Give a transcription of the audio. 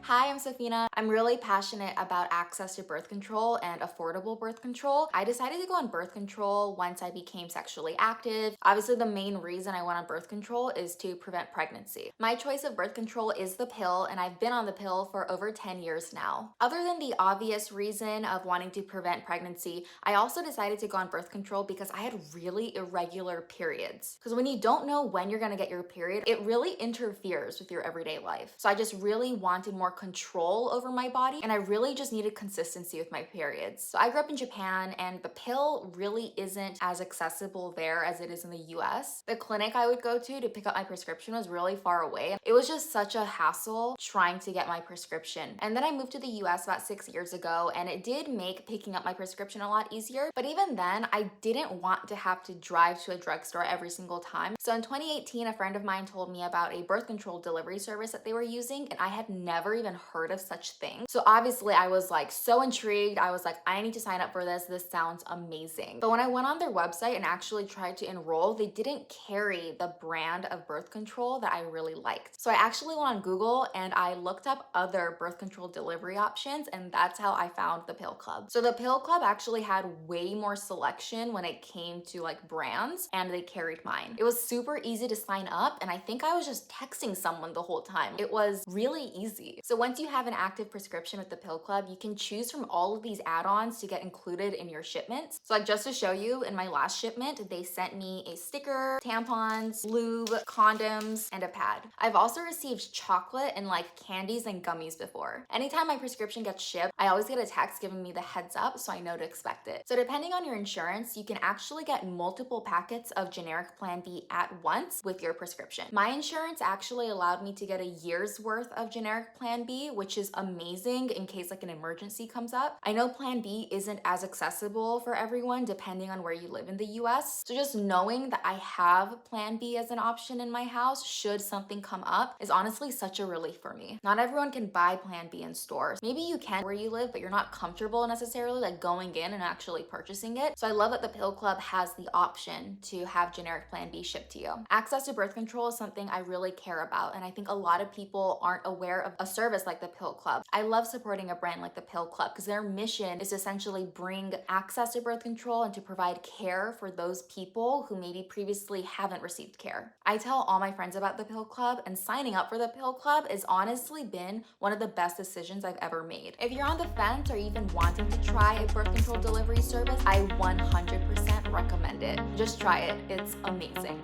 Hi, I'm Sofina. I'm really passionate about access to birth control and affordable birth control. I decided to go on birth control once I became sexually active. Obviously, the main reason I went on birth control is to prevent pregnancy. My choice of birth control is the pill, and I've been on the pill for over 10 years now. Other than the obvious reason of wanting to prevent pregnancy, I also decided to go on birth control because I had really irregular periods. Because when you don't know when you're gonna get your period, it really interferes with your everyday life. So I just really wanted more control over my body, and I really just needed consistency with my periods. So I grew up in Japan, and the pill really isn't as accessible there as it is in the US. The clinic I would go to pick up my prescription was really far away. It was just such a hassle trying to get my prescription. And then I moved to the US about 6 years ago, and it did make picking up my prescription a lot easier. But even then, I didn't want to have to drive to a drugstore every single time. So in 2018, a friend of mine told me about a birth control delivery service that they were using, and I had never even heard of such thing. So obviously I was like so intrigued. I was like, I need to sign up for this. This sounds amazing. But when I went on their website and actually tried to enroll, they didn't carry the brand of birth control that I really liked. So I actually went on Google and I looked up other birth control delivery options, and that's how I found the Pill Club. So the Pill Club actually had way more selection when it came to like brands, and they carried mine. It was super easy to sign up, and I think I was just texting someone the whole time. It was really easy. So once you have an active prescription with the Pill Club, you can choose from all of these add-ons to get included in your shipments. So like, just to show you, in my last shipment, they sent me a sticker, tampons, lube, condoms, and a pad. I've also received chocolate and like candies and gummies before. Anytime my prescription gets shipped, I always get a text giving me the heads up so I know to expect it. So depending on your insurance, you can actually get multiple packets of generic Plan B at once with your prescription. My insurance actually allowed me to get a year's worth of generic Plan B, which is amazing in case like an emergency comes up. I know Plan B isn't as accessible for everyone depending on where you live in the US. So just knowing that I have Plan B as an option in my house should something come up is honestly such a relief for me. Not everyone can buy Plan B in stores. Maybe you can where you live, but you're not comfortable necessarily like going in and actually purchasing it. So I love that the Pill Club has the option to have generic Plan B shipped to you. Access to birth control is something I really care about, and I think a lot of people aren't aware of a service like the Pill Club. I love supporting a brand like the Pill Club because their mission is to essentially bring access to birth control and to provide care for those people who maybe previously haven't received care. I tell all my friends about the Pill Club, and signing up for the Pill Club has honestly been one of the best decisions I've ever made. If you're on the fence or even wanting to try a birth control delivery service, I 100% recommend it. Just try it. It's amazing.